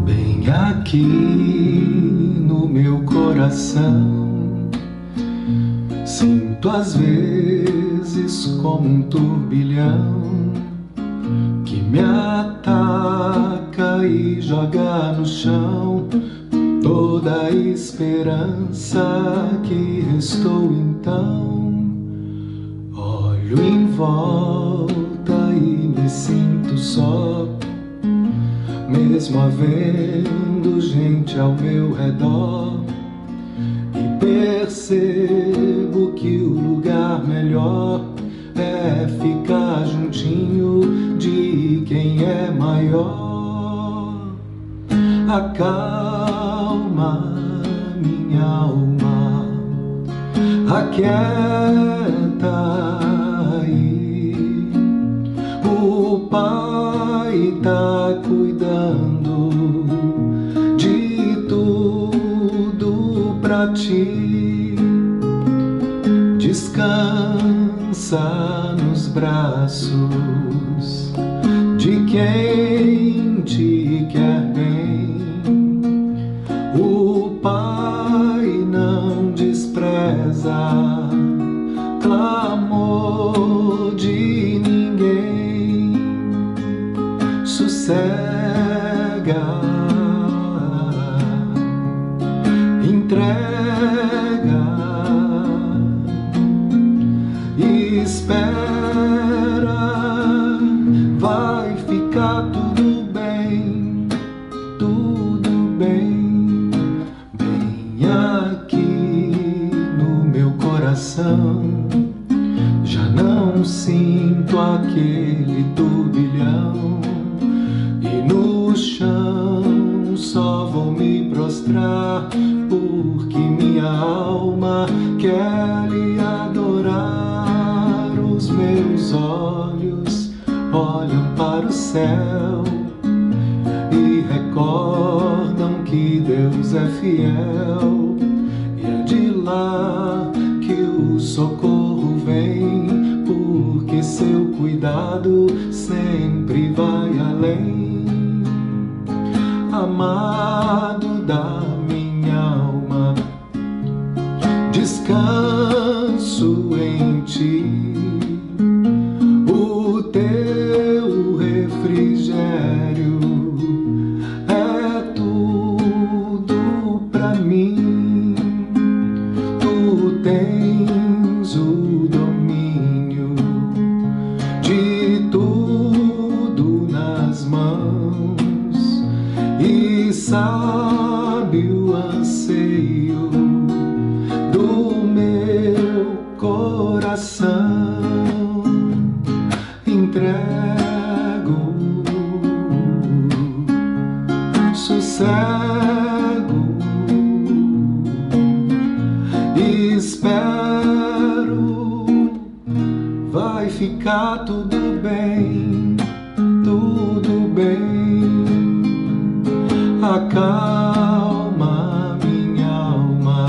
Bem aqui no meu coração, sinto às vezes como um turbilhão que me ataca e joga no chão toda a esperança que restou. Então olho em volta e me sinto só, mesmo havendo gente ao meu redor, e percebo que o lugar melhor é ficar juntinho de quem é maior. Acalma minha alma, aquieta aí. O Pai tá cuidando de tudo pra ti. Descansa nos braços de quem te quer bem. O Pai não despreza clamor de ninguém. Sossega, entrega, espera, vai ficar tudo bem, tudo bem. Bem aqui no meu coração, já não sinto aquele turbilhão, e no chão só vou me prostrar, porque minha alma quer lhe adorar. Os meus olhos olham para o céu e recordam que Deus é fiel, e é de lá que o socorro vem, porque seu cuidado sempre vai além. Amado da minha alma, descanso em ti, o teu refrigério é tudo pra mim. Tu tens o domínio de tudo nas mãos, e sabe o anseio do meu coração. Entrego, sossego, espero, vai ficar tudo bem, tudo bem. Acalma minha alma,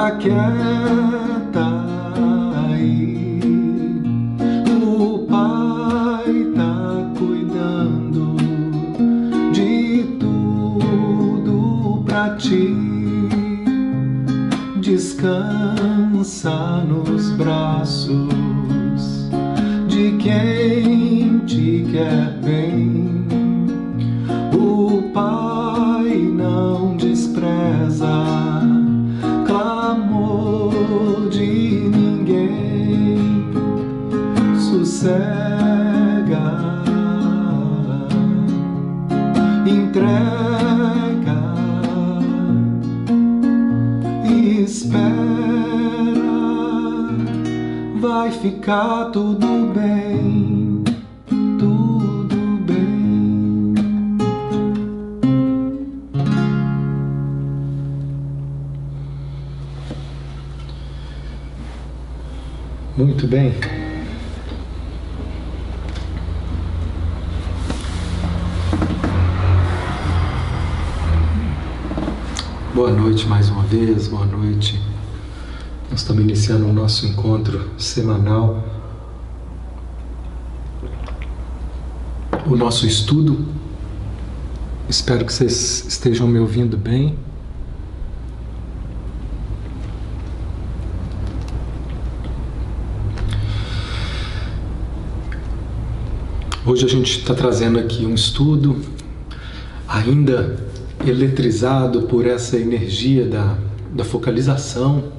aquieta aí. O Pai tá cuidando de tudo pra ti. Descansa nos braços de quem te quer bem. O Pai não despreza clamor de ninguém. Sossega, entrega, espera, vai ficar tudo bem, tudo bem. Muito bem. Boa noite mais uma vez, boa noite Nós estamos iniciando o nosso encontro semanal, o nosso estudo. Espero que vocês estejam me ouvindo bem. Hoje a gente está trazendo aqui um estudo ainda eletrizado por essa energia da focalização,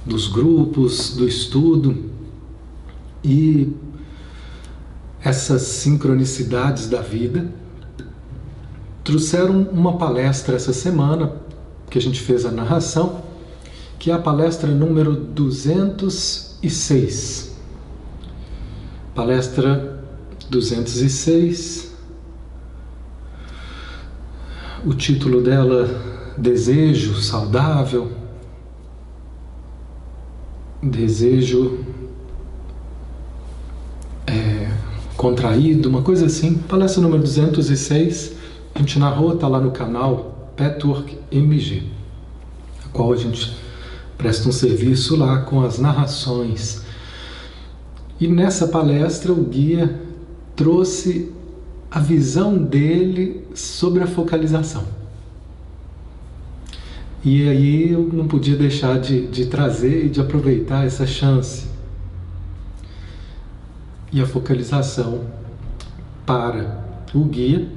dos grupos, do estudo e essas sincronicidades da vida. Trouxeram uma palestra essa semana, que a gente fez a narração, que é a palestra número 206. Palestra 206. O título dela, Desejo Saudável. Desejo contraído, uma coisa assim. Palestra número 206, a gente narrou, está lá no canal Patchwork MG, a qual a gente presta um serviço lá com as narrações. E nessa palestra o guia trouxe a visão dele sobre a focalização. E aí eu não podia deixar de trazer e de aproveitar essa chance. E a focalização para o guia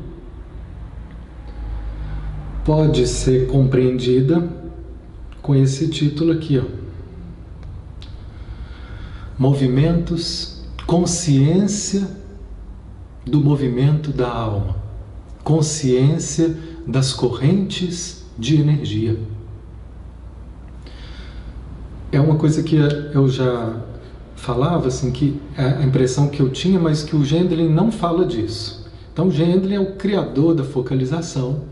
pode ser compreendida com esse título aqui, ó. Movimentos, consciência do movimento da alma, consciência das correntes de energia. É uma coisa que eu já falava, assim, que é a impressão que eu tinha, mas que o Gendlin não fala disso. Então o Gendlin é o criador da focalização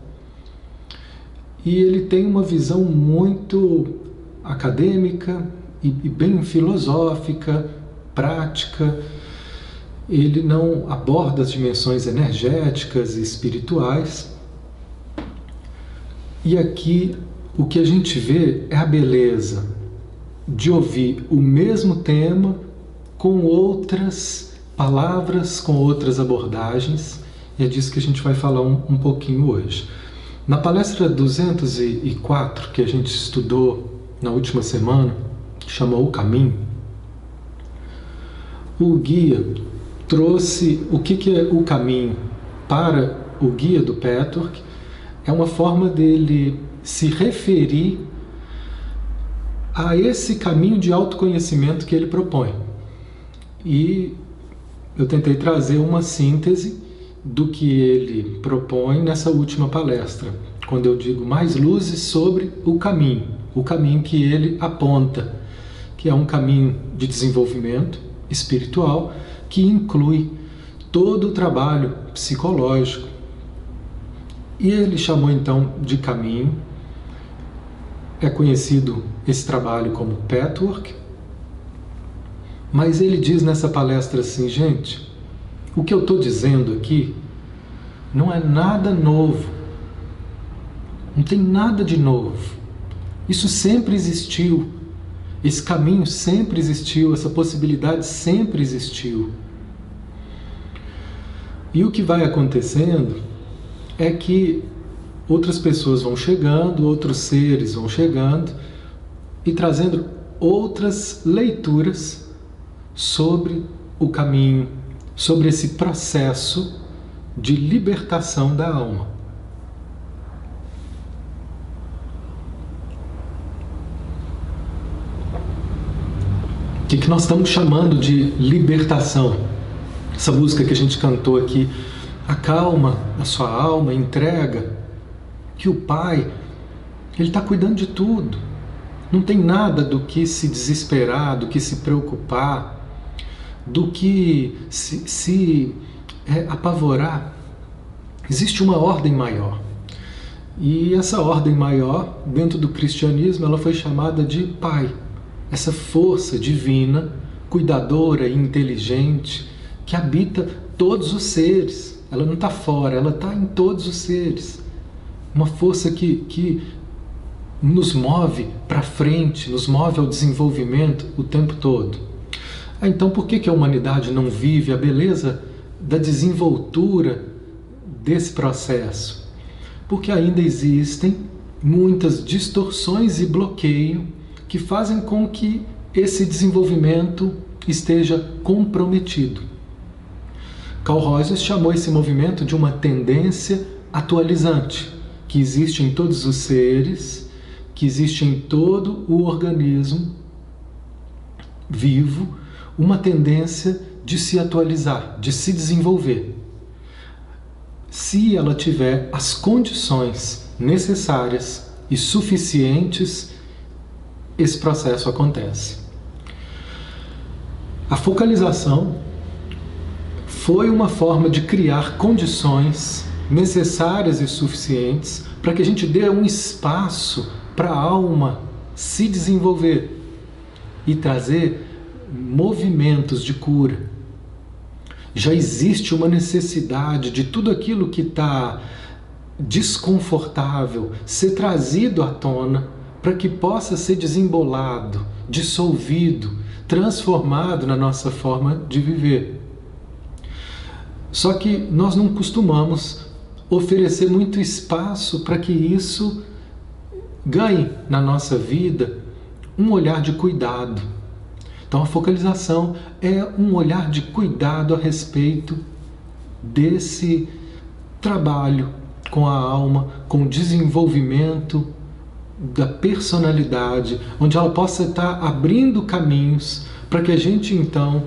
e ele tem uma visão muito acadêmica e bem filosófica, prática. Ele não aborda as dimensões energéticas e espirituais. E aqui o que a gente vê é a beleza de ouvir o mesmo tema com outras palavras, com outras abordagens, e é disso que a gente vai falar um pouquinho hoje. Na palestra 204, que a gente estudou na última semana, que chamou O Caminho, o guia trouxe o que é o caminho para o guia do Patchwork. É uma forma dele se referir a esse caminho de autoconhecimento que ele propõe. E eu tentei trazer uma síntese do que ele propõe nessa última palestra, quando eu digo mais luzes sobre o caminho que ele aponta, que é um caminho de desenvolvimento espiritual que inclui todo o trabalho psicológico. E ele chamou então de caminho. É conhecido esse trabalho como Patchwork, mas ele diz nessa palestra assim: gente, o que eu estou dizendo aqui não é nada novo, não tem nada de novo, isso sempre existiu, esse caminho sempre existiu, essa possibilidade sempre existiu. E o que vai acontecendo é que outras pessoas vão chegando, outros seres vão chegando e trazendo outras leituras sobre o caminho, sobre esse processo de libertação da alma. O que nós estamos chamando de libertação? Essa música que a gente cantou aqui, acalma a sua alma, entrega, que o Pai, Ele está cuidando de tudo. Não tem nada do que se desesperar, do que se preocupar, do que se apavorar. Existe uma ordem maior. E essa ordem maior, dentro do cristianismo, ela foi chamada de Pai. Essa força divina, cuidadora e inteligente, que habita todos os seres. Ela não está fora, ela está em todos os seres. Uma força que nos move para frente, nos move ao desenvolvimento o tempo todo. Então por que a humanidade não vive a beleza da desenvoltura desse processo? Porque ainda existem muitas distorções e bloqueio que fazem com que esse desenvolvimento esteja comprometido. Carl Rogers chamou esse movimento de uma tendência atualizante, que existe em todos os seres, que existe em todo o organismo vivo, uma tendência de se atualizar, de se desenvolver. Se ela tiver as condições necessárias e suficientes, esse processo acontece. A focalização foi uma forma de criar condições necessárias e suficientes para que a gente dê um espaço para a alma se desenvolver e trazer movimentos de cura. Já existe uma necessidade de tudo aquilo que está desconfortável ser trazido à tona para que possa ser desembolado, dissolvido, transformado na nossa forma de viver. Só que nós não costumamos oferecer muito espaço para que isso ganhe na nossa vida um olhar de cuidado. Então a focalização é um olhar de cuidado a respeito desse trabalho com a alma, com o desenvolvimento da personalidade, onde ela possa estar abrindo caminhos para que a gente então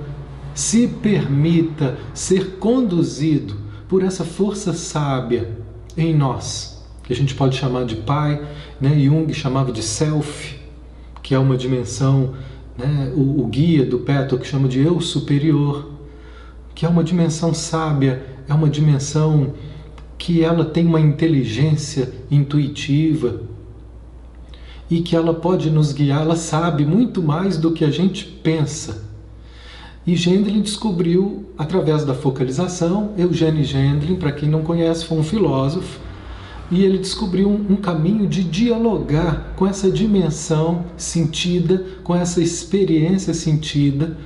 se permita ser conduzido por essa força sábia em nós, que a gente pode chamar de Pai, né? Jung chamava de Self, que é uma dimensão, né? O guia do Petor que chama de Eu Superior, que é uma dimensão sábia, é uma dimensão que ela tem uma inteligência intuitiva e que ela pode nos guiar, ela sabe muito mais do que a gente pensa. E Gendlin descobriu, através da focalização, Eugene Gendlin, para quem não conhece, foi um filósofo, e ele descobriu um caminho de dialogar com essa dimensão sentida, com essa experiência sentida,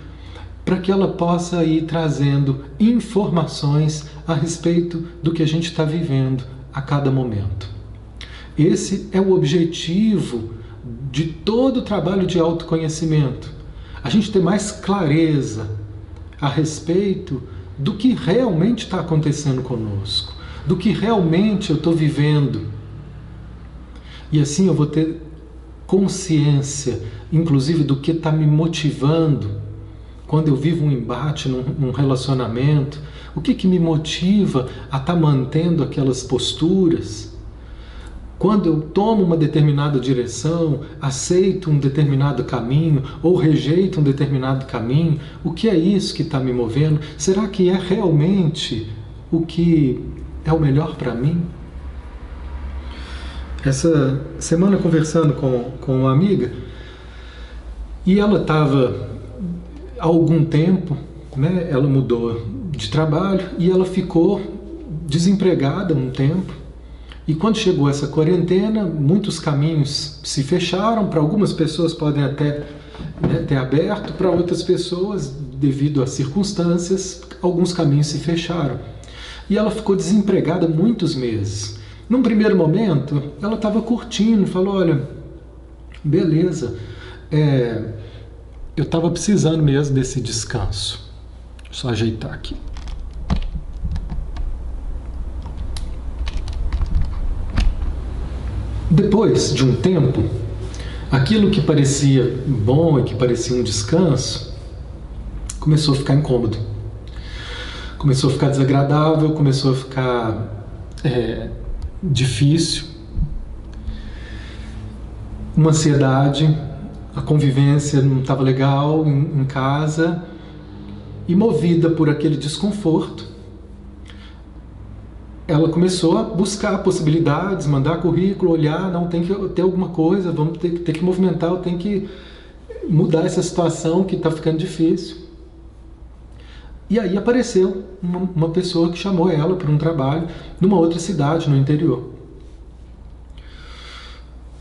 para que ela possa ir trazendo informações a respeito do que a gente está vivendo a cada momento. Esse é o objetivo de todo o trabalho de autoconhecimento. A gente ter mais clareza a respeito do que realmente está acontecendo conosco, do que realmente eu estou vivendo. E assim eu vou ter consciência, inclusive, do que está me motivando quando eu vivo um embate num relacionamento. O que me motiva a estar mantendo aquelas posturas? Quando eu tomo uma determinada direção, aceito um determinado caminho ou rejeito um determinado caminho, o que é isso que está me movendo? Será que é realmente o que é o melhor para mim? Essa semana conversando com uma amiga, e ela estava há algum tempo, né, ela mudou de trabalho e ela ficou desempregada um tempo. E quando chegou essa quarentena, muitos caminhos se fecharam. Para algumas pessoas podem até, né, ter aberto, para outras pessoas, devido às circunstâncias, alguns caminhos se fecharam. E ela ficou desempregada muitos meses. Num primeiro momento, ela estava curtindo, falou, olha, beleza, eu estava precisando mesmo desse descanso. Deixa eu só ajeitar aqui. Depois de um tempo, aquilo que parecia bom e que parecia um descanso começou a ficar incômodo. Começou a ficar desagradável, começou a ficar difícil. Uma ansiedade, a convivência não estava legal em casa, e movida por aquele desconforto, ela começou a buscar possibilidades, mandar currículo, olhar, não, tem que ter alguma coisa, vamos ter que movimentar, eu tenho que mudar essa situação que está ficando difícil. E aí apareceu uma pessoa que chamou ela para um trabalho numa outra cidade, no interior.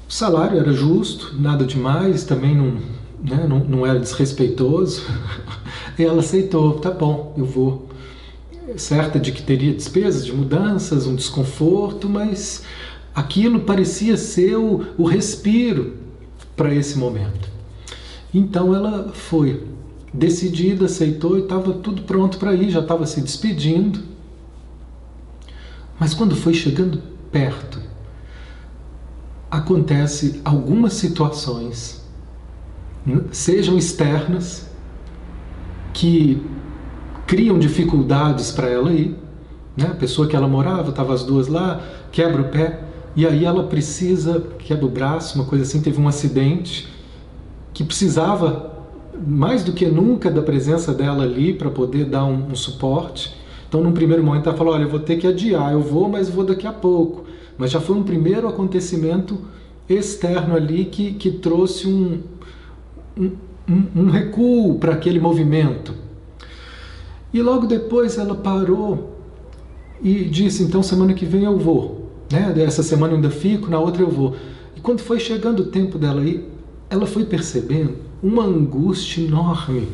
O salário era justo, nada demais, também não, né, não era desrespeitoso. E ela aceitou, tá bom, eu vou. Certa de que teria despesas de mudanças, um desconforto, mas aquilo parecia ser o respiro para esse momento. Então ela foi decidida, aceitou e estava tudo pronto para ir, já estava se despedindo. Mas quando foi chegando perto, acontece algumas situações, sejam externas, que criam dificuldades para ela ir, né? A pessoa que ela morava, estava as duas lá, quebra o pé, e aí ela precisa, quebra o braço, uma coisa assim, teve um acidente, que precisava, mais do que nunca, da presença dela ali para poder dar um suporte. Então, num primeiro momento, ela falou, olha, eu vou ter que adiar, eu vou, mas vou daqui a pouco. Mas já foi um primeiro acontecimento externo ali que trouxe um recuo para aquele movimento. E logo depois ela parou e disse, então semana que vem eu vou. Né? Essa semana eu ainda fico, na outra eu vou. E quando foi chegando o tempo dela ir, ela foi percebendo uma angústia enorme.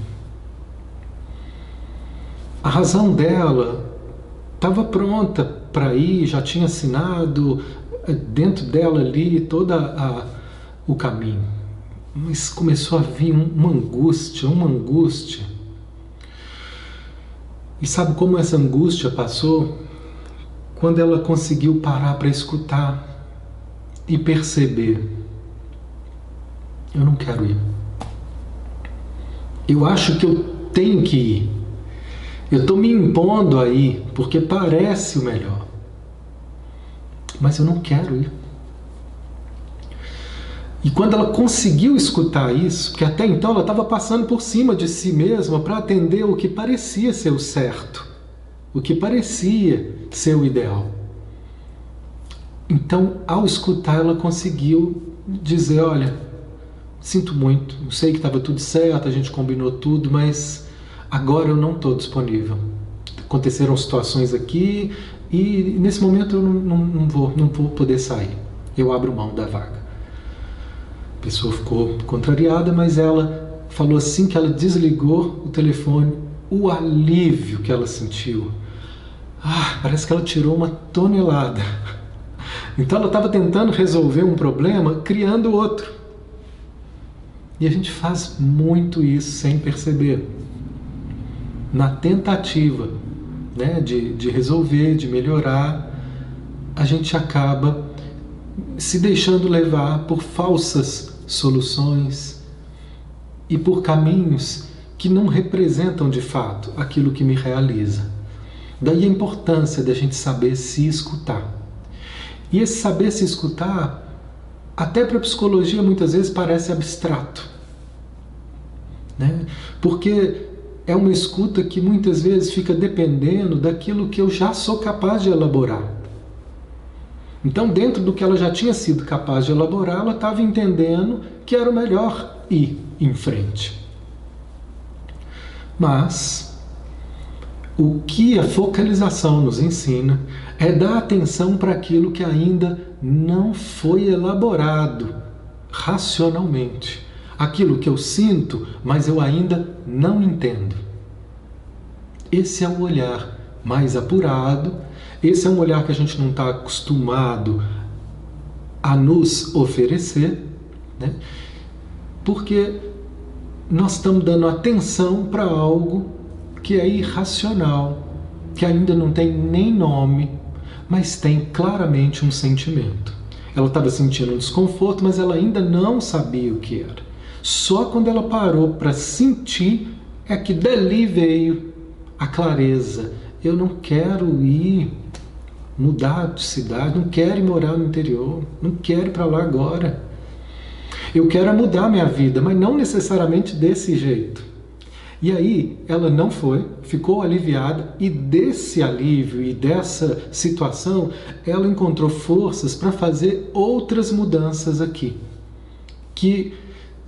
A razão dela estava pronta para ir, já tinha assinado dentro dela ali todo o caminho. Mas começou a vir uma angústia. E sabe como essa angústia passou? Quando ela conseguiu parar para escutar e perceber, eu não quero ir. Eu acho que eu tenho que ir. Eu estou me impondo a ir porque parece o melhor. Mas eu não quero ir. E quando ela conseguiu escutar isso, porque até então ela estava passando por cima de si mesma para atender o que parecia ser o certo, o que parecia ser o ideal. Então, ao escutar, ela conseguiu dizer, olha, sinto muito, eu sei que estava tudo certo, a gente combinou tudo, mas agora eu não estou disponível. Aconteceram situações aqui e nesse momento eu não vou poder sair. Eu abro mão da vaga. A pessoa ficou contrariada, mas ela falou assim que ela desligou o telefone, o alívio que ela sentiu. Parece que ela tirou uma tonelada. Então ela estava tentando resolver um problema, criando outro. E a gente faz muito isso sem perceber. Na tentativa, né, de resolver, de melhorar, a gente acaba se deixando levar por falsas soluções e por caminhos que não representam de fato aquilo que me realiza. Daí a importância da gente saber se escutar. E esse saber se escutar, até para a psicologia muitas vezes parece abstrato, né? Porque é uma escuta que muitas vezes fica dependendo daquilo que eu já sou capaz de elaborar. Então, dentro do que ela já tinha sido capaz de elaborar, ela estava entendendo que era o melhor ir em frente. Mas o que a focalização nos ensina é dar atenção para aquilo que ainda não foi elaborado racionalmente. Aquilo que eu sinto, mas eu ainda não entendo. Esse é o olhar mais apurado, esse é um olhar que a gente não está acostumado a nos oferecer, né? Porque nós estamos dando atenção para algo que é irracional, que ainda não tem nem nome, mas tem claramente um sentimento. Ela estava sentindo um desconforto, mas ela ainda não sabia o que era. Só quando ela parou para sentir é que dali veio a clareza. Eu não quero ir mudar de cidade, não quero ir morar no interior, não quero ir para lá agora. Eu quero mudar minha vida, mas não necessariamente desse jeito. E aí ela não foi, ficou aliviada, e desse alívio e dessa situação ela encontrou forças para fazer outras mudanças aqui, que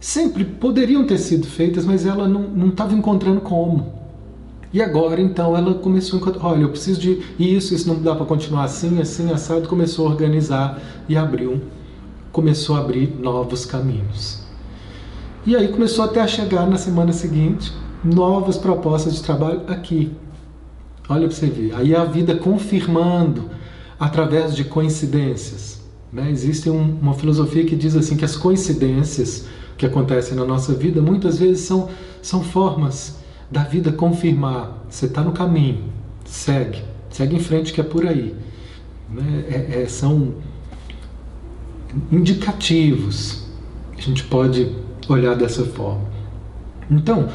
sempre poderiam ter sido feitas, mas ela não estava encontrando como. E agora, então, ela começou a encontrar, olha, eu preciso de isso não dá para continuar assim, assado, começou a organizar e abriu começou a abrir novos caminhos. E aí começou até a chegar na semana seguinte novas propostas de trabalho aqui. Olha para você ver. Aí a vida confirmando através de coincidências. Né? Existe uma filosofia que diz assim que as coincidências que acontecem na nossa vida muitas vezes são formas da vida confirmar. Você está no caminho, segue em frente que é por aí. Né? São indicativos. A gente pode olhar dessa forma. Então,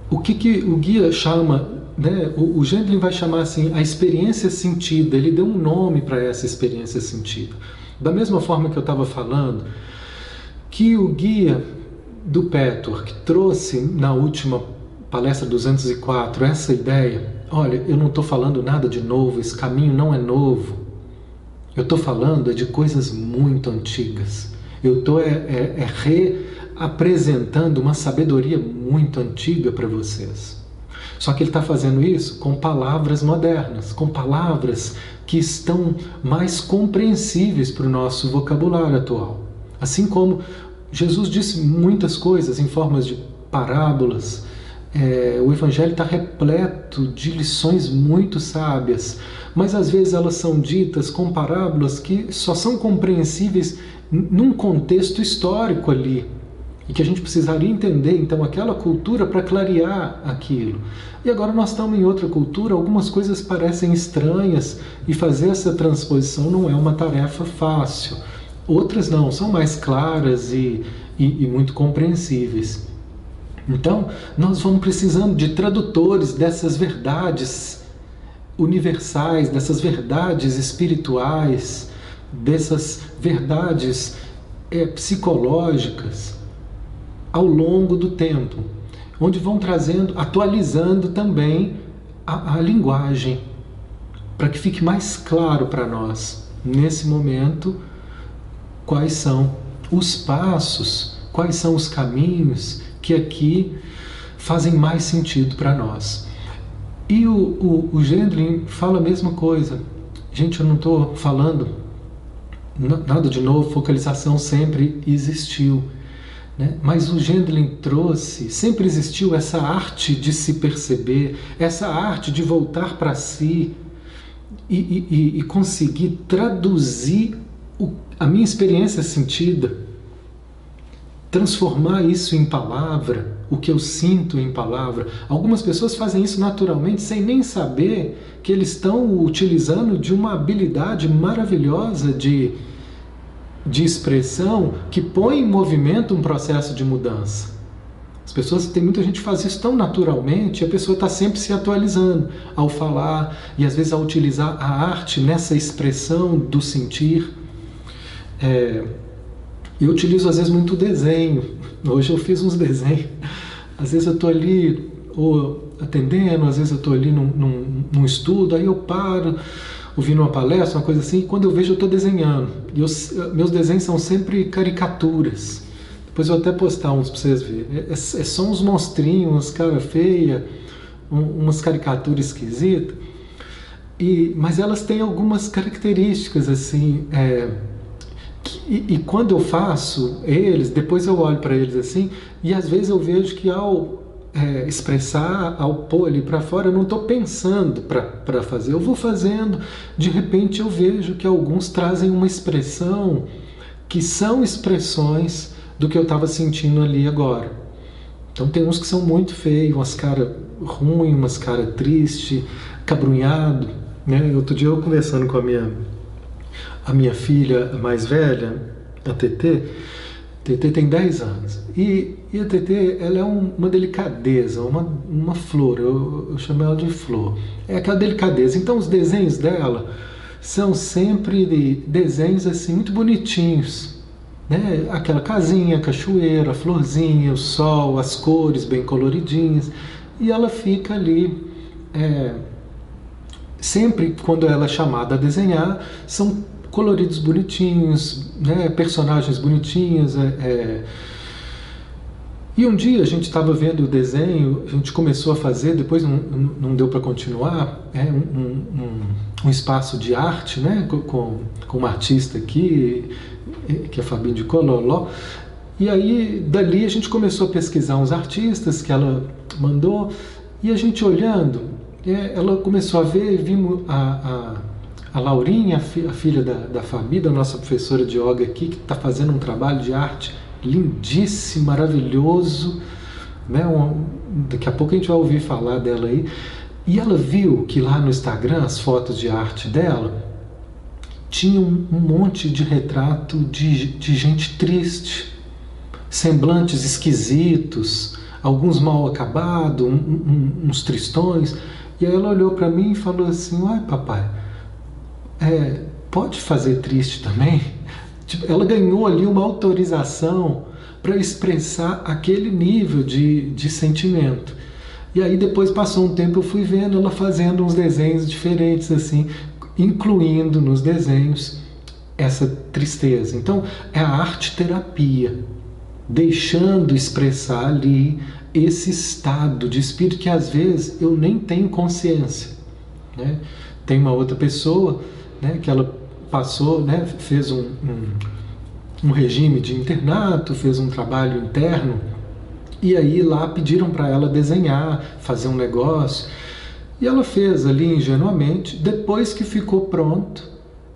o que o guia chama, né, o Gendlin vai chamar assim, a experiência sentida. Ele deu um nome para essa experiência sentida. Da mesma forma que eu estava falando, que o guia do Petworth trouxe na última palestra 204 essa ideia, olha, eu não estou falando nada de novo, esse caminho não é novo. Eu estou falando de coisas muito antigas. Eu estou reapresentando uma sabedoria muito antiga para vocês. Só que ele está fazendo isso com palavras modernas, com palavras que estão mais compreensíveis para o nosso vocabulário atual. Assim como Jesus disse muitas coisas em formas de parábolas, o Evangelho está repleto de lições muito sábias, mas às vezes elas são ditas com parábolas que só são compreensíveis num contexto histórico ali, e que a gente precisaria entender então aquela cultura para clarear aquilo. E agora nós estamos em outra cultura, algumas coisas parecem estranhas e fazer essa transposição não é uma tarefa fácil. Outras não, são mais claras e muito compreensíveis. Então, nós vamos precisando de tradutores dessas verdades universais, dessas verdades espirituais, dessas verdades psicológicas ao longo do tempo, onde vão trazendo, atualizando também a linguagem, para que fique mais claro para nós, nesse momento, quais são os passos, quais são os caminhos que aqui fazem mais sentido para nós. E o Gendlin fala a mesma coisa. Gente, eu não estou falando nada de novo, focalização sempre existiu. Né? Mas o Gendlin trouxe, sempre existiu essa arte de se perceber, essa arte de voltar para si e conseguir traduzir a minha experiência sentida, transformar isso em palavra, o que eu sinto em palavra. Algumas pessoas fazem isso naturalmente, sem nem saber que eles estão utilizando de uma habilidade maravilhosa de expressão que põe em movimento um processo de mudança. Tem muita gente que faz isso tão naturalmente, a pessoa está sempre se atualizando ao falar e às vezes ao utilizar a arte nessa expressão do sentir. Eu utilizo às vezes muito desenho. Hoje eu fiz uns desenhos. Às vezes eu estou ali atendendo, às vezes eu estou ali num estudo, aí eu paro, ouvindo uma palestra, uma coisa assim, e quando eu vejo eu estou desenhando. E meus desenhos são sempre caricaturas. Depois eu vou até postar uns para vocês verem. Só uns monstrinhos, umas cara feia, umas caricaturas esquisitas. Mas elas têm algumas características assim. E quando eu faço eles, depois eu olho para eles assim, e às vezes eu vejo que ao expressar, ao pôr ali para fora, eu não estou pensando para fazer, eu vou fazendo, de repente eu vejo que alguns trazem uma expressão que são expressões do que eu estava sentindo ali agora. Então tem uns que são muito feios, umas caras ruins, umas caras tristes, cabrunhado. Né? Outro dia eu conversando com a minha filha mais velha, a TT tem 10 anos. E a TT, ela é uma delicadeza, uma flor, eu chamo ela de flor. É aquela delicadeza. Então os desenhos dela são sempre desenhos assim muito bonitinhos. Né? Aquela casinha, a cachoeira, a florzinha, o sol, as cores bem coloridinhas. E ela fica ali... sempre quando ela é chamada a desenhar, são coloridos bonitinhos, né? Personagens bonitinhos. E um dia a gente estava vendo o desenho, a gente começou a fazer, depois não deu para continuar, um espaço de arte, né, com uma artista aqui, que é a Fabinho de Cololó. E aí, dali a gente começou a pesquisar uns artistas que ela mandou, e a gente olhando, ela começou a ver, vimos a Laurinha, a filha da Fabi, da nossa professora de yoga aqui, que está fazendo um trabalho de arte lindíssimo, maravilhoso, né? Daqui a pouco a gente vai ouvir falar dela aí. E ela viu que lá no Instagram, as fotos de arte dela, tinha um monte de retrato de gente triste, semblantes esquisitos, alguns mal acabados, uns tristões. E aí ela olhou para mim e falou assim: "Uai, papai, pode fazer triste também?" Tipo, ela ganhou ali uma autorização para expressar aquele nível de sentimento. E aí depois passou um tempo, eu fui vendo ela fazendo uns desenhos diferentes assim, incluindo nos desenhos essa tristeza. Então é a arte terapia, deixando expressar ali esse estado de espírito que às vezes eu nem tenho consciência, né? Tem uma outra pessoa, né, que ela passou, né, fez um regime de internato, fez um trabalho interno, e aí lá pediram para ela desenhar, fazer um negócio, e ela fez ali ingenuamente. Depois que ficou pronto,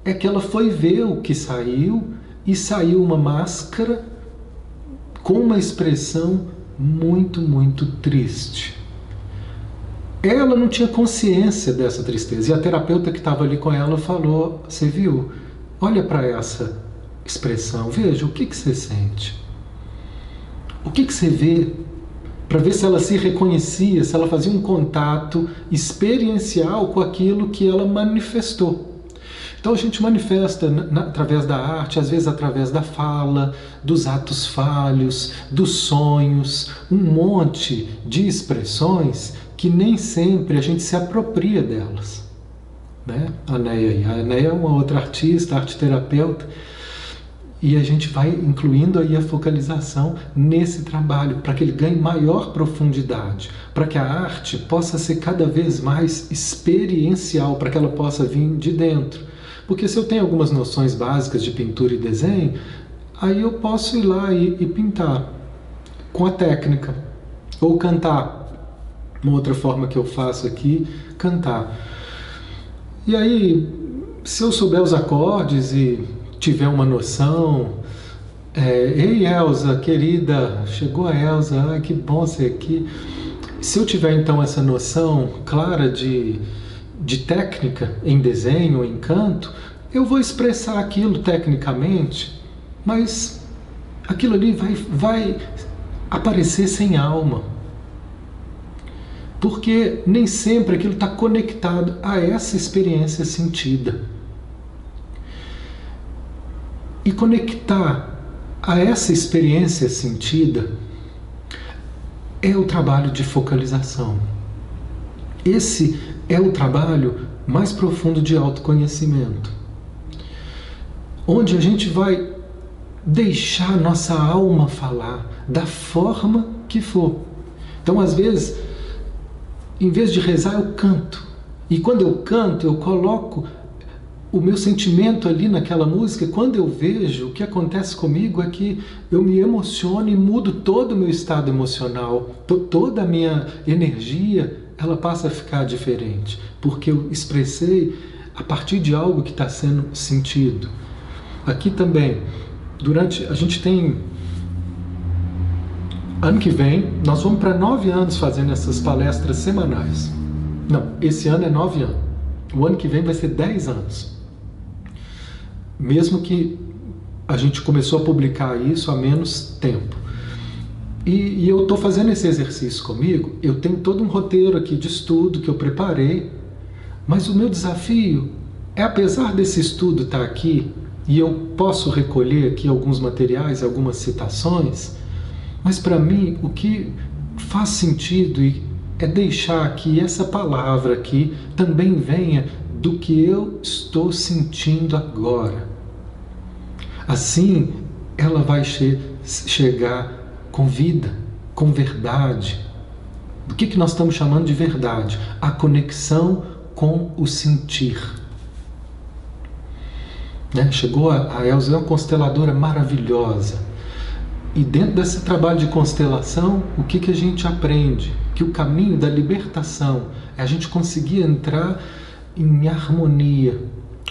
é que ela foi ver o que saiu, e saiu uma máscara com uma expressão muito, muito triste. Ela não tinha consciência dessa tristeza, e a terapeuta que estava ali com ela falou: "Você viu? Olha para essa expressão, veja o que você sente. O que você vê?" Para ver se ela se reconhecia, se ela fazia um contato experiencial com aquilo que ela manifestou. Então a gente manifesta através da arte, às vezes através da fala, dos atos falhos, dos sonhos, um monte de expressões que nem sempre a gente se apropria delas, né? A Neia é uma outra artista, arte terapeuta, e a gente vai incluindo aí a focalização nesse trabalho para que ele ganhe maior profundidade, para que a arte possa ser cada vez mais experiencial, para que ela possa vir de dentro. Porque se eu tenho algumas noções básicas de pintura e desenho, aí eu posso ir lá e pintar com a técnica, ou cantar. Uma outra forma que eu faço aqui, cantar. E aí, se eu souber os acordes e tiver uma noção, ei Elza, querida, chegou a Elza, ai, que bom você aqui. Se eu tiver então essa noção clara de técnica em desenho, em canto, eu vou expressar aquilo tecnicamente, mas aquilo ali vai aparecer sem alma. Porque nem sempre aquilo está conectado a essa experiência sentida. E conectar a essa experiência sentida é o trabalho de focalização. Esse é o trabalho mais profundo de autoconhecimento, onde a gente vai deixar nossa alma falar da forma que for. Então, às vezes, em vez de rezar, eu canto. E quando eu canto, eu coloco o meu sentimento ali naquela música. Quando eu vejo, o que acontece comigo é que eu me emociono e mudo todo o meu estado emocional. Toda a minha energia, ela passa a ficar diferente. Porque eu expressei a partir de algo que está sendo sentido. Aqui também, a gente tem... Ano que vem, nós vamos para 9 anos fazendo essas palestras semanais. Não, esse ano é 9 anos. O ano que vem vai ser 10 anos. Mesmo que a gente começou a publicar isso há menos tempo. E eu estou fazendo esse exercício comigo, eu tenho todo um roteiro aqui de estudo que eu preparei, mas o meu desafio é, apesar desse estudo estar aqui, e eu posso recolher aqui alguns materiais, algumas citações, mas para mim o que faz sentido é deixar que essa palavra aqui também venha do que eu estou sentindo agora. Assim ela vai chegar com vida, com verdade. O que nós estamos chamando de verdade? A conexão com o sentir. Né? Chegou a Elza, é uma consteladora maravilhosa. E dentro desse trabalho de constelação, o que a gente aprende? Que o caminho da libertação é a gente conseguir entrar em harmonia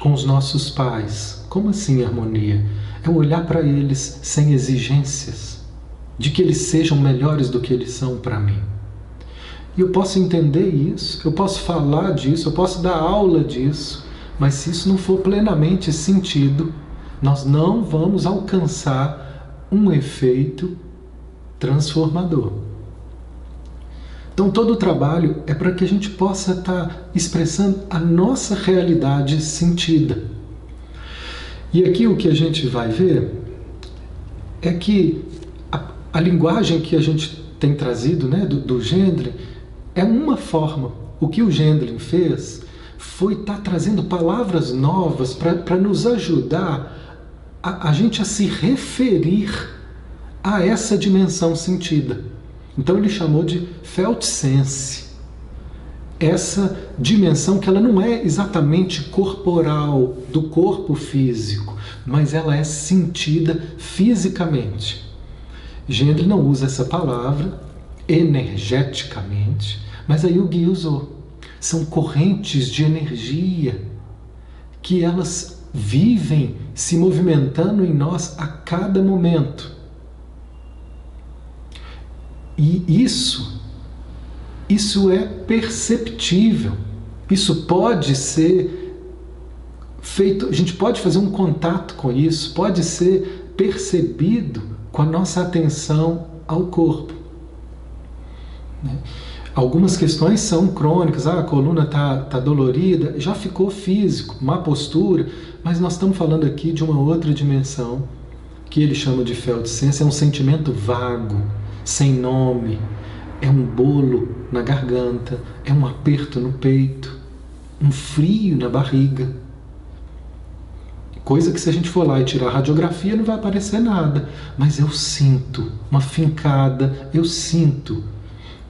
com os nossos pais. Como assim harmonia? É olhar para eles sem exigências, de que eles sejam melhores do que eles são para mim. E eu posso entender isso, eu posso falar disso, eu posso dar aula disso, mas se isso não for plenamente sentido, nós não vamos alcançar um efeito transformador. Então todo o trabalho é para que a gente possa estar expressando a nossa realidade sentida. E aqui o que a gente vai ver é que a linguagem que a gente tem trazido, né, do Gendlin, é uma forma. O que o Gendlin fez foi estar trazendo palavras novas para nos ajudar a gente a se referir a essa dimensão sentida. Então ele chamou de Feldsense. Essa dimensão que ela não é exatamente corporal, do corpo físico, mas ela é sentida fisicamente. Gendlin não usa essa palavra energeticamente, mas aí o Guia usou. São correntes de energia que elas vivem se movimentando em nós a cada momento. E isso é perceptível. Isso pode ser feito, a gente pode fazer um contato com isso, pode ser percebido com a nossa atenção ao corpo. Algumas questões são crônicas, a coluna está dolorida, já ficou físico, má postura, mas nós estamos falando aqui de uma outra dimensão, que ele chama de Feldsense, é um sentimento vago, sem nome, é um bolo na garganta, é um aperto no peito, um frio na barriga. Coisa que se a gente for lá e tirar a radiografia não vai aparecer nada, mas eu sinto uma fincada, eu sinto.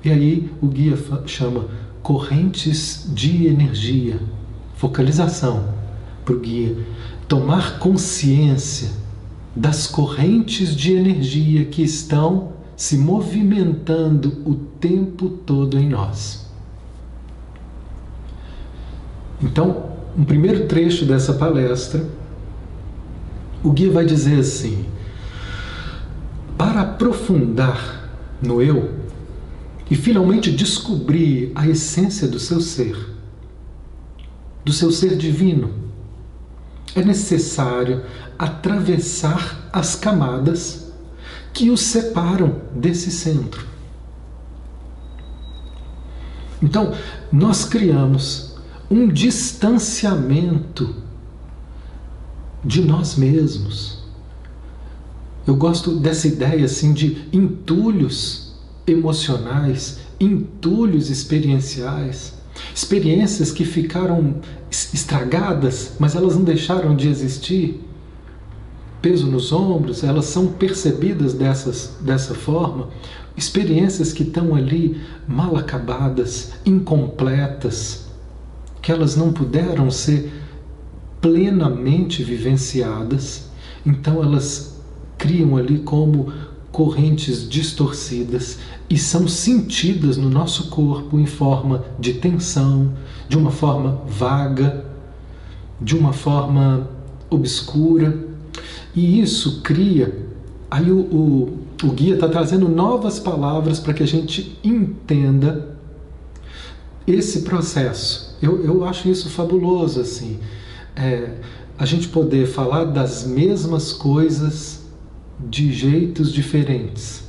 E aí o guia chama correntes de energia, focalização para o guia. Tomar consciência das correntes de energia que estão se movimentando o tempo todo em nós. Então, um primeiro trecho dessa palestra, o guia vai dizer assim: para aprofundar no eu e finalmente descobrir a essência do seu ser divino, é necessário atravessar as camadas que os separam desse centro. Então, nós criamos um distanciamento de nós mesmos. Eu gosto dessa ideia assim de entulhos emocionais, entulhos experienciais, experiências que ficaram estragadas, mas elas não deixaram de existir. Peso nos ombros, elas são percebidas dessa forma. Experiências que estão ali mal acabadas, incompletas, que elas não puderam ser plenamente vivenciadas, então elas criam ali como correntes distorcidas e são sentidas no nosso corpo em forma de tensão, de uma forma vaga, de uma forma obscura. E isso cria, aí o guia está trazendo novas palavras para que a gente entenda esse processo. Eu acho isso fabuloso, assim, a gente poder falar das mesmas coisas de jeitos diferentes,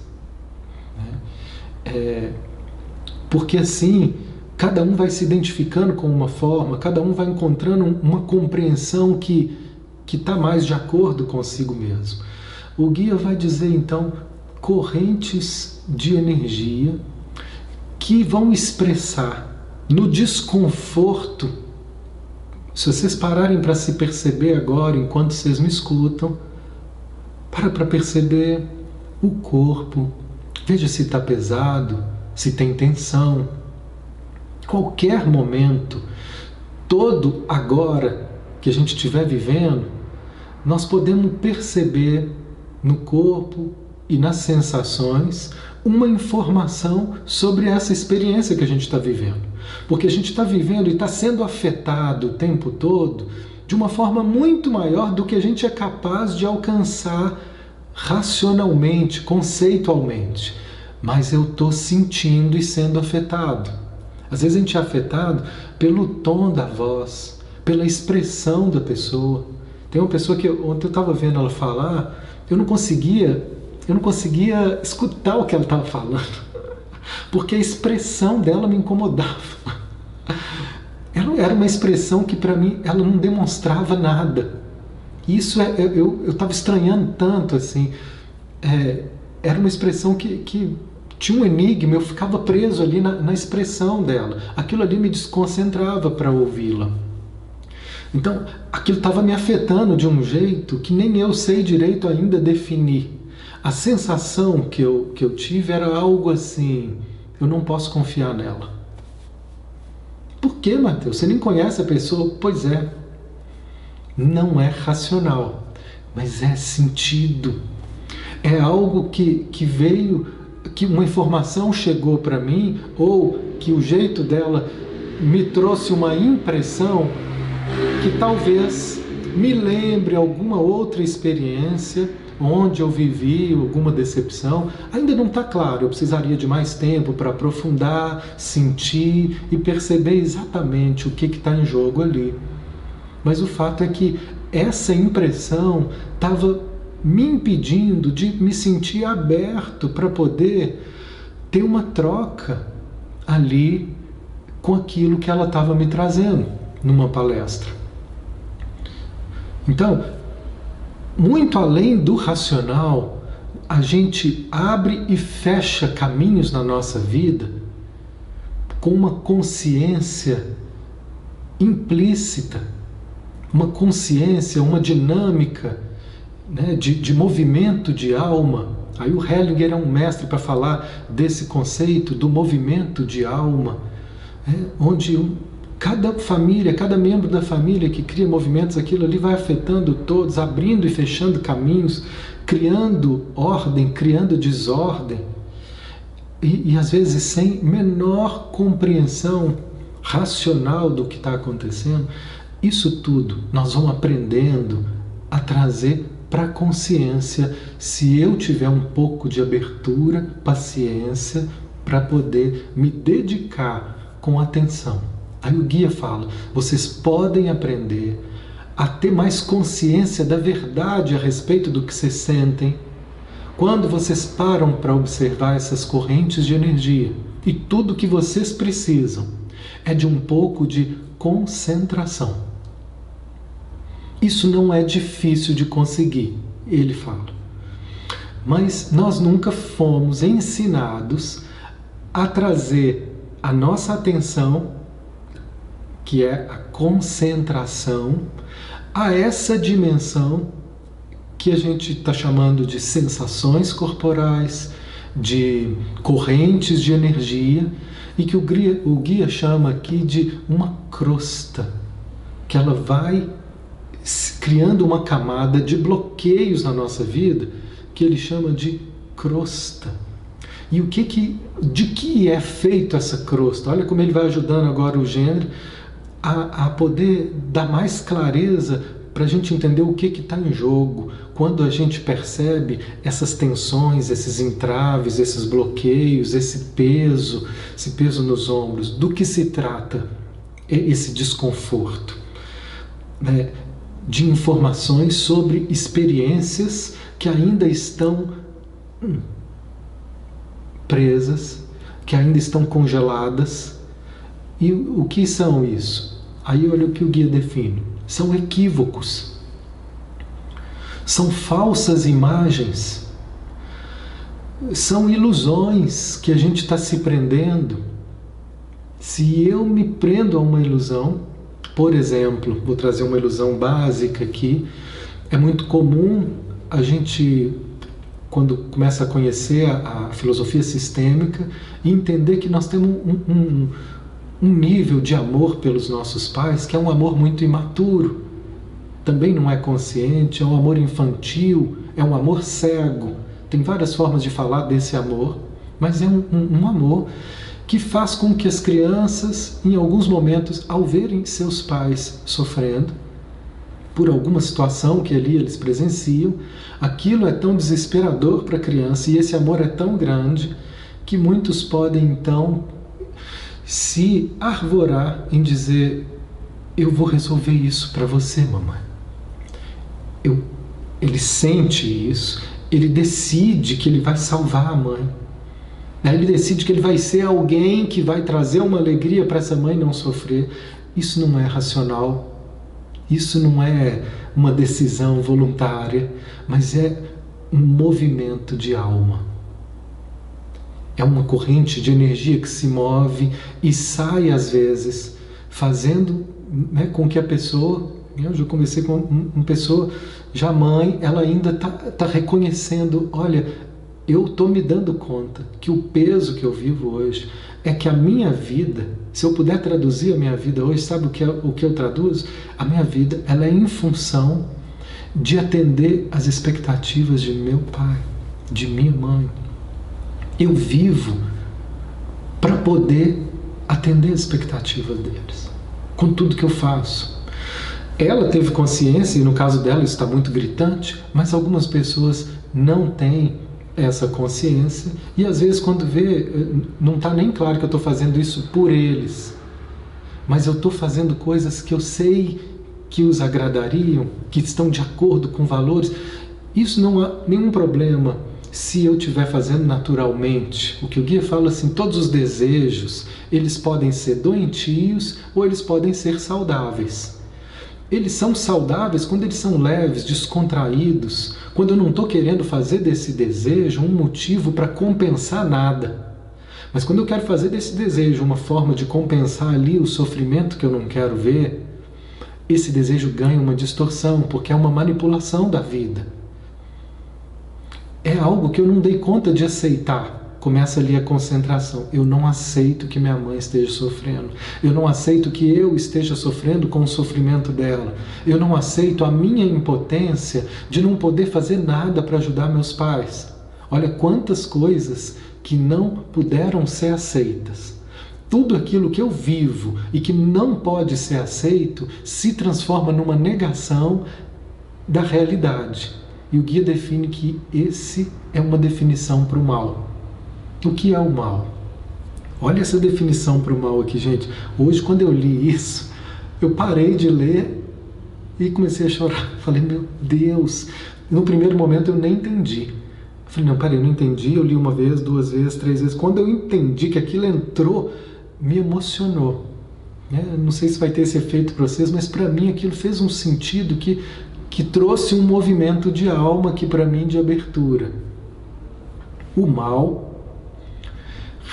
né? Porque assim, cada um vai se identificando com uma forma, cada um vai encontrando uma compreensão que está mais de acordo consigo mesmo. O guia vai dizer então correntes de energia que vão expressar no desconforto. Se vocês pararem para se perceber agora, enquanto vocês me escutam, para perceber o corpo, Veja se está pesado, se tem tensão. Qualquer momento, todo agora que a gente estiver vivendo, nós podemos perceber no corpo e nas sensações uma informação sobre essa experiência que a gente está vivendo. Porque a gente está vivendo e está sendo afetado o tempo todo de uma forma muito maior do que a gente é capaz de alcançar racionalmente, conceitualmente. Mas eu estou sentindo e sendo afetado. Às vezes a gente é afetado pelo tom da voz, pela expressão da pessoa. Tem uma pessoa que ontem eu estava vendo ela falar, eu não conseguia escutar o que ela estava falando, porque a expressão dela me incomodava. Era uma expressão que para mim ela não demonstrava nada. Isso eu estava estranhando tanto assim. Era uma expressão que tinha um enigma, eu ficava preso ali na expressão dela. Aquilo ali me desconcentrava para ouvi-la. Então, aquilo estava me afetando de um jeito que nem eu sei direito ainda definir. A sensação que eu tive era algo assim, eu não posso confiar nela. Por que, Mateus? Você nem conhece a pessoa? Pois é. Não é racional, mas é sentido. É algo que veio, que uma informação chegou para mim, ou que o jeito dela me trouxe uma impressão que talvez me lembre alguma outra experiência onde eu vivi alguma decepção. Ainda não está claro, eu precisaria de mais tempo para aprofundar, sentir e perceber exatamente o que está em jogo ali. Mas o fato é que essa impressão estava me impedindo de me sentir aberto para poder ter uma troca ali com aquilo que ela estava me trazendo numa palestra. Então, muito além do racional, a gente abre e fecha caminhos na nossa vida com uma consciência implícita, uma consciência, uma dinâmica, né, de movimento de alma. Aí o Hellinger é um mestre para falar desse conceito do movimento de alma, onde cada família, cada membro da família que cria movimentos, aquilo ali vai afetando todos, abrindo e fechando caminhos, criando ordem, criando desordem, e às vezes sem menor compreensão racional do que está acontecendo. Isso tudo nós vamos aprendendo a trazer para a consciência, se eu tiver um pouco de abertura, paciência, para poder me dedicar com atenção. Aí o guia fala, vocês podem aprender a ter mais consciência da verdade a respeito do que vocês sentem quando vocês param para observar essas correntes de energia. E tudo que vocês precisam é de um pouco de concentração. Isso não é difícil de conseguir, ele fala. Mas nós nunca fomos ensinados a trazer a nossa atenção, que é a concentração, a essa dimensão que a gente está chamando de sensações corporais, de correntes de energia, e que o guia chama aqui de uma crosta, que ela vai criando uma camada de bloqueios na nossa vida, que ele chama de crosta. E de que é feito essa crosta? Olha como ele vai ajudando agora o gênero a poder dar mais clareza para a gente entender o que está em jogo quando a gente percebe essas tensões, esses entraves, esses bloqueios, esse peso nos ombros. Do que se trata esse desconforto? De informações sobre experiências que ainda estão presas, que ainda estão congeladas. E o que são isso? Aí olha o que o guia define. São equívocos. São falsas imagens. São ilusões que a gente está se prendendo. Se eu me prendo a uma ilusão, por exemplo, vou trazer uma ilusão básica aqui, é muito comum a gente, quando começa a conhecer a filosofia sistêmica e entender que nós temos um nível de amor pelos nossos pais que é um amor muito imaturo, também não é consciente, é um amor infantil, é um amor cego. Tem várias formas de falar desse amor, mas é um amor que faz com que as crianças, em alguns momentos, ao verem seus pais sofrendo por alguma situação que ali eles presenciam, aquilo é tão desesperador para a criança e esse amor é tão grande que muitos podem então se arvorar em dizer: eu vou resolver isso para você, mamãe. Ele sente isso, ele decide que ele vai salvar a mãe. Ele decide que ele vai ser alguém que vai trazer uma alegria para essa mãe não sofrer. Isso não é racional, isso não é uma decisão voluntária, mas é um movimento de alma. É uma corrente de energia que se move e sai às vezes, fazendo com que a pessoa... Eu já conversei com uma pessoa, já mãe, ela ainda está reconhecendo: olha, eu estou me dando conta que o peso que eu vivo hoje é que a minha vida, se eu puder traduzir a minha vida hoje, sabe o que eu traduzo? A minha vida, ela é em função de atender às expectativas de meu pai, de minha mãe. Eu vivo para poder atender as expectativas deles, com tudo que eu faço. Ela teve consciência, e no caso dela isso está muito gritante, mas algumas pessoas não têm essa consciência e às vezes quando vê, não está nem claro que eu estou fazendo isso por eles, mas eu estou fazendo coisas que eu sei que os agradariam, que estão de acordo com valores. Isso não há nenhum problema se eu estiver fazendo naturalmente. O que o guia fala assim: todos os desejos, eles podem ser doentios ou eles podem ser saudáveis. Eles são saudáveis quando eles são leves, descontraídos, quando eu não estou querendo fazer desse desejo um motivo para compensar nada. Mas quando eu quero fazer desse desejo uma forma de compensar ali o sofrimento que eu não quero ver, esse desejo ganha uma distorção, porque é uma manipulação da vida. É algo que eu não dei conta de aceitar. Começa ali a concentração. Eu não aceito que minha mãe esteja sofrendo. Eu não aceito que eu esteja sofrendo com o sofrimento dela. Eu não aceito a minha impotência de não poder fazer nada para ajudar meus pais. Olha quantas coisas que não puderam ser aceitas. Tudo aquilo que eu vivo e que não pode ser aceito se transforma numa negação da realidade. E o guia define que esse é uma definição para o mal. O que é o mal? Olha essa definição para o mal aqui, gente. Hoje, quando eu li isso, eu parei de ler e comecei a chorar. Falei: meu Deus! No primeiro momento eu nem entendi. Falei: não, peraí, eu não entendi. Eu li uma vez, duas vezes, três vezes. Quando eu entendi que aquilo entrou, me emocionou. Não sei se vai ter esse efeito para vocês, mas para mim aquilo fez um sentido que trouxe um movimento de alma aqui para mim, de abertura. O mal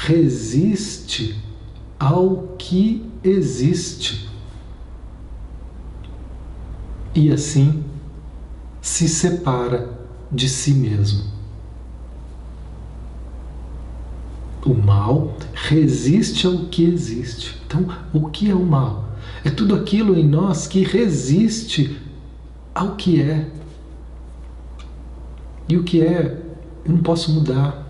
resiste ao que existe e assim se separa de si mesmo. O mal resiste ao que existe. Então, o que é o mal? É tudo aquilo em nós que resiste ao que é. E o que é, eu não posso mudar.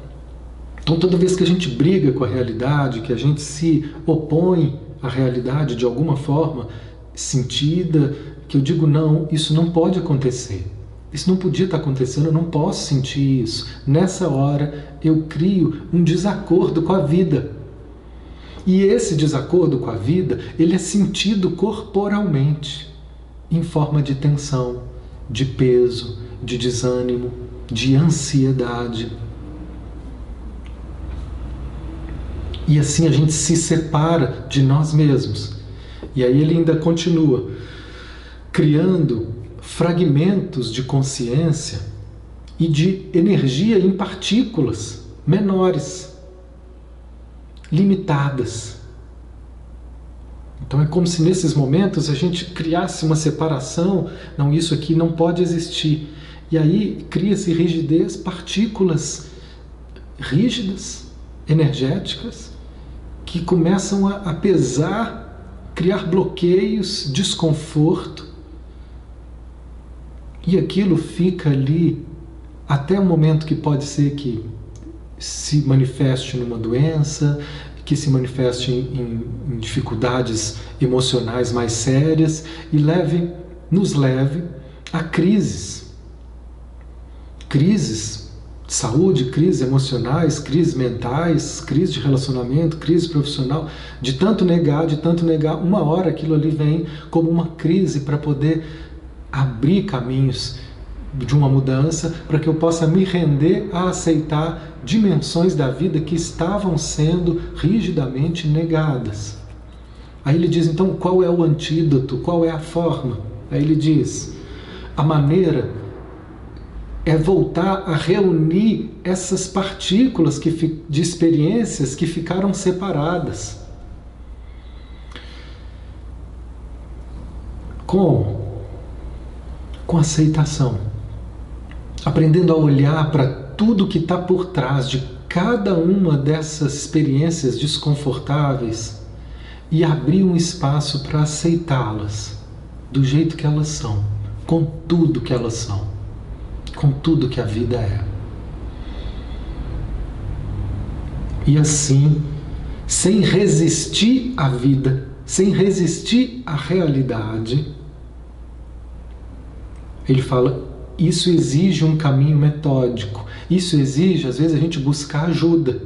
Então, toda vez que a gente briga com a realidade, que a gente se opõe à realidade de alguma forma sentida, que eu digo: não, isso não pode acontecer. Isso não podia estar acontecendo, eu não posso sentir isso. Nessa hora, eu crio um desacordo com a vida. E esse desacordo com a vida, ele é sentido corporalmente, em forma de tensão, de peso, de desânimo, de ansiedade. E assim a gente se separa de nós mesmos. E aí ele ainda continua, criando fragmentos de consciência e de energia em partículas menores, limitadas. Então é como se nesses momentos a gente criasse uma separação. Não, isso aqui não pode existir. E aí cria-se rigidez, partículas rígidas, energéticas, que começam a pesar, criar bloqueios, desconforto, e aquilo fica ali até o momento que pode ser que se manifeste numa doença, que se manifeste em dificuldades emocionais mais sérias e nos leve a crises. Crises de saúde, crises emocionais, crises mentais, crises de relacionamento, crise profissional. De tanto negar, uma hora aquilo ali vem como uma crise para poder abrir caminhos de uma mudança, para que eu possa me render a aceitar dimensões da vida que estavam sendo rigidamente negadas. Aí ele diz, então, qual é o antídoto? Qual é a forma? Aí ele diz, a maneira é voltar a reunir essas partículas de experiências que ficaram separadas. Como? Com aceitação. Aprendendo a olhar para tudo que está por trás de cada uma dessas experiências desconfortáveis e abrir um espaço para aceitá-las do jeito que elas são, com tudo que elas são, com tudo que a vida é. E assim, sem resistir à vida, sem resistir à realidade, ele fala, isso exige um caminho metódico, isso exige, às vezes, a gente buscar ajuda.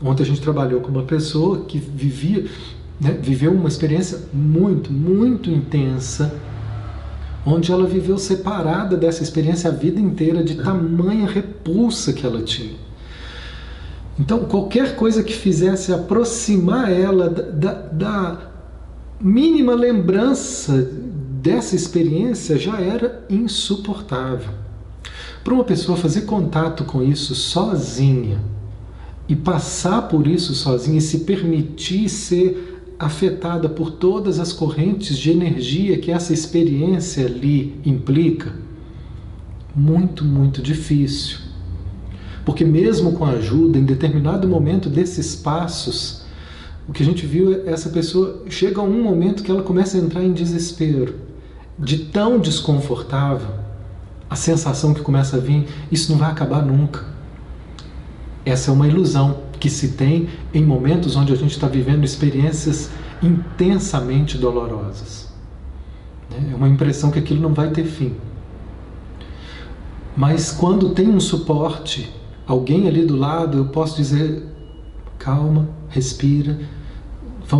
Ontem a gente trabalhou com uma pessoa que viveu uma experiência muito, muito intensa, onde ela viveu separada dessa experiência a vida inteira, de tamanha repulsa que ela tinha. Então, qualquer coisa que fizesse aproximar ela da mínima lembrança dessa experiência já era insuportável. Para uma pessoa fazer contato com isso sozinha e passar por isso sozinha e se permitir ser afetada por todas as correntes de energia que essa experiência ali implica, muito, muito difícil. Porque mesmo com a ajuda, em determinado momento desses passos, o que a gente viu é essa pessoa chega a um momento que ela começa a entrar em desespero. De tão desconfortável, a sensação que começa a vir, isso não vai acabar nunca. Essa é uma ilusão que se tem em momentos onde a gente está vivendo experiências intensamente dolorosas. É uma impressão que aquilo não vai ter fim. Mas quando tem um suporte, alguém ali do lado, eu posso dizer, calma, respira,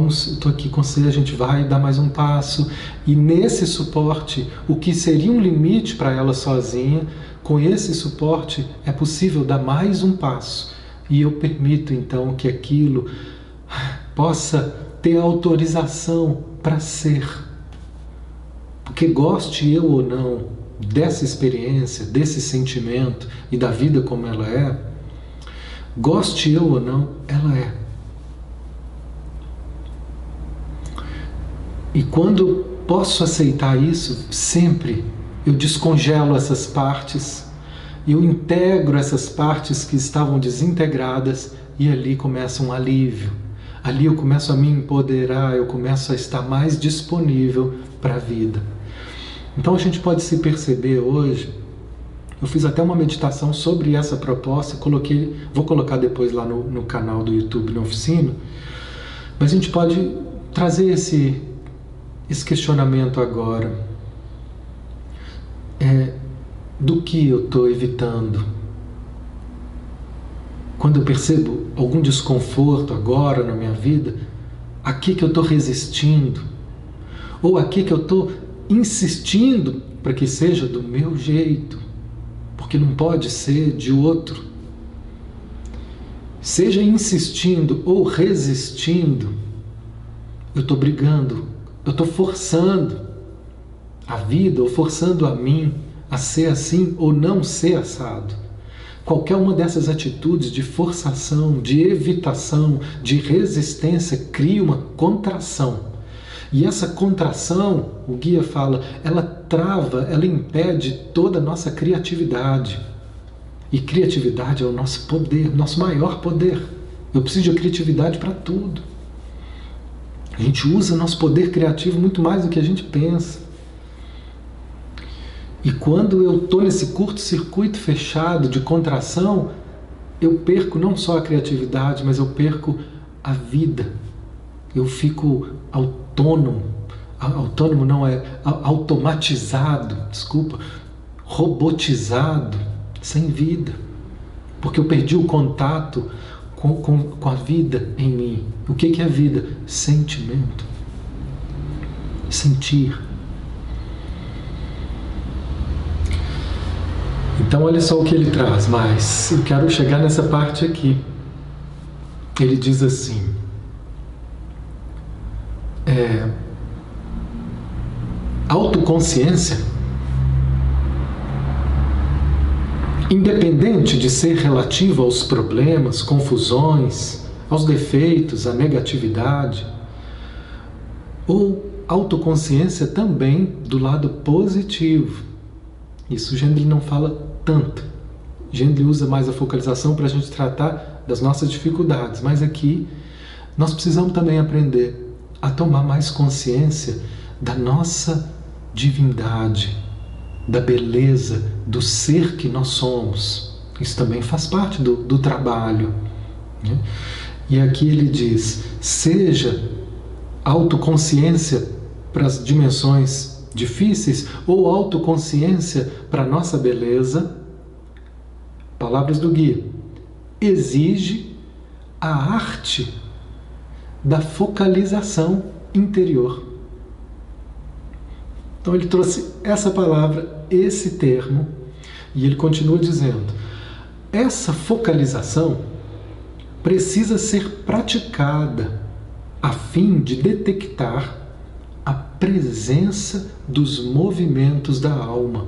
estou aqui com você, a gente vai dar mais um passo. E nesse suporte, o que seria um limite para ela sozinha, com esse suporte é possível dar mais um passo. E eu permito então que aquilo possa ter autorização para ser. Porque goste eu ou não dessa experiência, desse sentimento e da vida como ela é, goste eu ou não, ela é. E quando posso aceitar isso, sempre eu descongelo essas partes, eu integro essas partes que estavam desintegradas e ali começa um alívio. Ali eu começo a me empoderar, eu começo a estar mais disponível para a vida. Então a gente pode se perceber hoje, eu fiz até uma meditação sobre essa proposta, vou colocar depois lá no canal do YouTube, na oficina, mas a gente pode trazer esse questionamento agora. Do que eu estou evitando? Quando eu percebo algum desconforto agora na minha vida, a que eu estou resistindo? Ou a que eu estou insistindo para que seja do meu jeito? Porque não pode ser de outro. Seja insistindo ou resistindo, eu estou brigando, eu estou forçando a vida ou forçando a mim a ser assim ou não ser assado. Qualquer uma dessas atitudes de forçação, de evitação, de resistência cria uma contração. E essa contração, o guia fala, ela trava, ela impede toda a nossa criatividade. E criatividade é o nosso poder, nosso maior poder. Eu preciso de criatividade para tudo. A gente usa nosso poder criativo muito mais do que a gente pensa. E quando eu estou nesse curto-circuito fechado de contração, eu perco não só a criatividade, mas eu perco a vida. Eu fico autônomo. Autônomo não é automatizado, desculpa, robotizado, sem vida. Porque eu perdi o contato com a vida em mim. O que é vida? Sentimento. Sentir. Então olha só o que ele traz, mas eu quero chegar nessa parte aqui. Ele diz assim, autoconsciência, independente de ser relativa aos problemas, confusões, aos defeitos, à negatividade, ou autoconsciência também do lado positivo. Isso Gendry não fala tanto. Gendry usa mais a focalização para a gente tratar das nossas dificuldades, mas aqui nós precisamos também aprender a tomar mais consciência da nossa divindade, da beleza, do ser que nós somos. Isso também faz parte do trabalho, né? E aqui ele diz, seja autoconsciência para as dimensões difíceis ou autoconsciência para a nossa beleza, palavras do guia, exige a arte da focalização interior. Então ele trouxe essa palavra, esse termo, e ele continua dizendo, essa focalização precisa ser praticada a fim de detectar a presença dos movimentos da alma,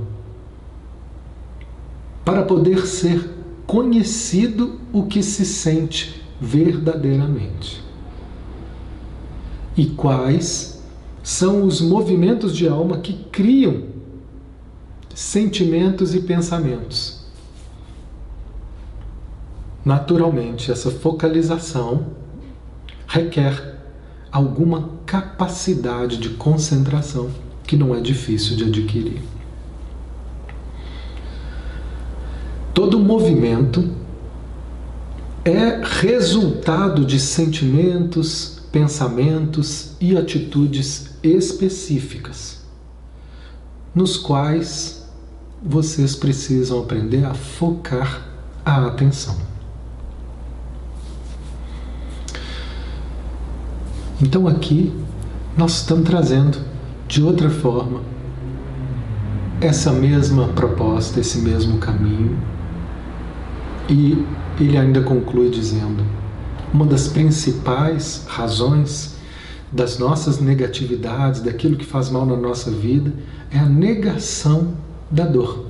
para poder ser conhecido o que se sente verdadeiramente. E quais são os movimentos de alma que criam sentimentos e pensamentos. Naturalmente, essa focalização requer alguma capacidade de concentração que não é difícil de adquirir. Todo movimento é resultado de sentimentos, pensamentos e atitudes específicas, nos quais vocês precisam aprender a focar a atenção. Então aqui nós estamos trazendo de outra forma essa mesma proposta, esse mesmo caminho, e ele ainda conclui dizendo: uma das principais razões das nossas negatividades, daquilo que faz mal na nossa vida, é a negação da dor.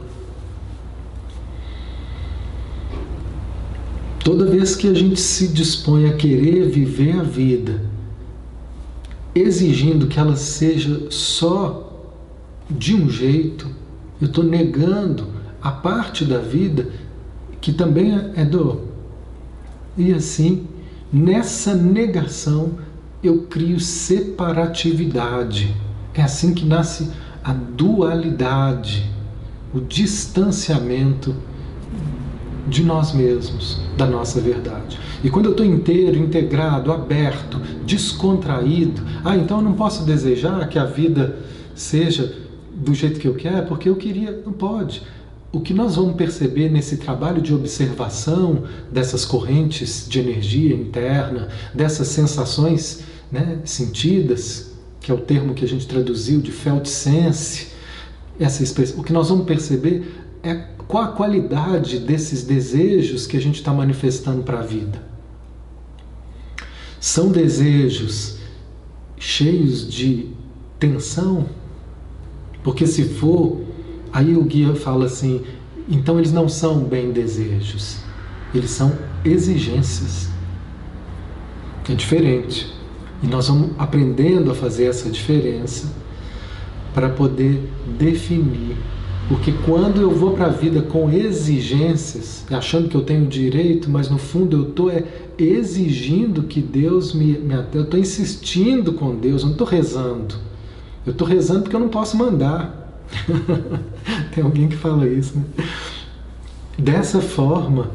Toda vez que a gente se dispõe a querer viver a vida, exigindo que ela seja só de um jeito, eu estou negando a parte da vida que também é dor. E assim, nessa negação, eu crio separatividade. É assim que nasce a dualidade, o distanciamento de nós mesmos, da nossa verdade. E quando eu estou inteiro, integrado, aberto, descontraído, então eu não posso desejar que a vida seja do jeito que eu quero, porque eu queria, não pode. O que nós vamos perceber nesse trabalho de observação dessas correntes de energia interna, dessas sensações, né, sentidas, que é o termo que a gente traduziu de felt sense, essa expressão, o que nós vamos perceber é qual a qualidade desses desejos que a gente está manifestando para a vida. São desejos cheios de tensão? Porque se for, aí o guia fala assim, então eles não são bem desejos, eles são exigências. É diferente. E nós vamos aprendendo a fazer essa diferença para poder definir. Porque quando eu vou para a vida com exigências, achando que eu tenho direito, mas no fundo eu estou exigindo que Deus eu estou insistindo com Deus, eu não estou rezando. Eu estou rezando porque eu não posso mandar. Tem alguém que fala isso, né? Dessa forma,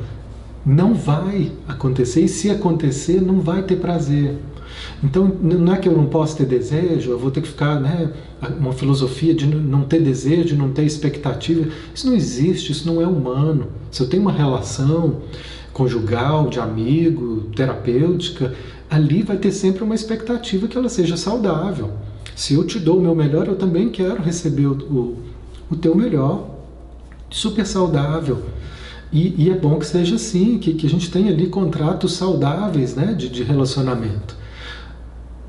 não vai acontecer. E se acontecer, não vai ter prazer. Então, não é que eu não posso ter desejo, eu vou ter que ficar, né, uma filosofia de não ter desejo, de não ter expectativa. Isso não existe, isso não é humano. Se eu tenho uma relação conjugal, de amigo, terapêutica, ali vai ter sempre uma expectativa que ela seja saudável. Se eu te dou o meu melhor, eu também quero receber o teu melhor. Super saudável. E é bom que seja assim, que a gente tenha ali contratos saudáveis, né, de relacionamento.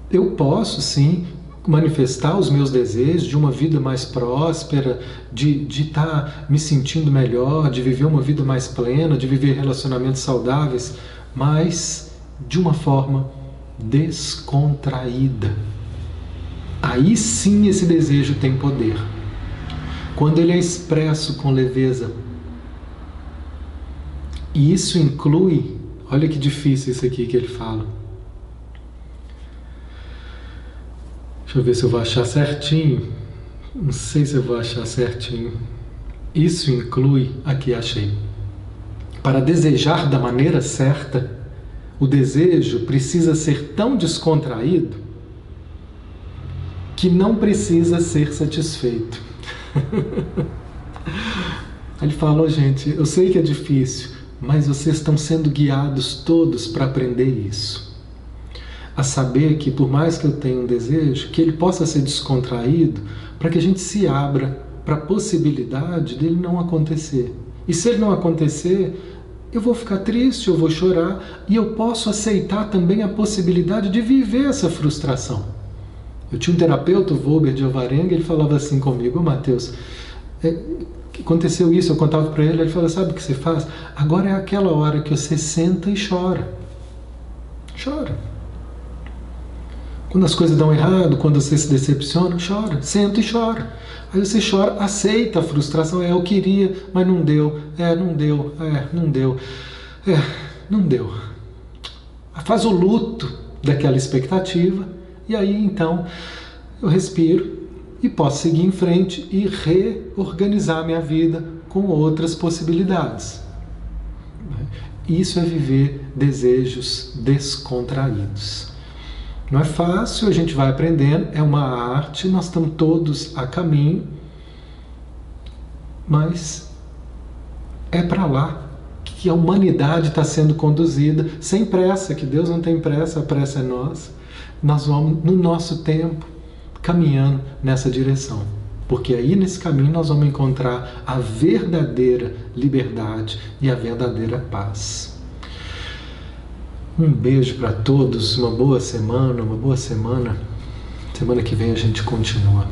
Eu posso, sim, manifestar os meus desejos de uma vida mais próspera, de estar me sentindo melhor, de viver uma vida mais plena, de viver relacionamentos saudáveis, mas de uma forma descontraída. Aí sim esse desejo tem poder. Quando ele é expresso com leveza. E isso inclui, olha que difícil isso aqui que ele fala. Deixa eu ver se eu vou achar certinho. Não sei se eu vou achar certinho. Isso inclui, aqui achei. Para desejar da maneira certa, o desejo precisa ser tão descontraído que não precisa ser satisfeito. Ele falou, gente, eu sei que é difícil, mas vocês estão sendo guiados todos para aprender isso. A saber que, por mais que eu tenha um desejo, que ele possa ser descontraído para que a gente se abra para a possibilidade dele não acontecer. E se ele não acontecer, eu vou ficar triste, eu vou chorar, e eu posso aceitar também a possibilidade de viver essa frustração. Eu tinha um terapeuta, o Volber de Alvarenga, ele falava assim comigo, Mateus, aconteceu isso, eu contava para ele, ele falou, sabe o que você faz? Agora é aquela hora que você senta e chora. Chora. Quando as coisas dão errado, quando você se decepciona, chora, senta e chora. Aí você chora, aceita a frustração, eu queria, mas não deu, não deu, não deu, não deu. Faz o luto daquela expectativa, e aí então eu respiro e posso seguir em frente e reorganizar minha vida com outras possibilidades. Isso é viver desejos descontraídos. Não é fácil, a gente vai aprendendo, é uma arte, nós estamos todos a caminho, mas é para lá que a humanidade está sendo conduzida, sem pressa, que Deus não tem pressa, a pressa é nossa. Nós vamos, no nosso tempo, caminhando nessa direção. Porque aí nesse caminho nós vamos encontrar a verdadeira liberdade e a verdadeira paz. Um beijo para todos, uma boa semana, Semana que vem a gente continua.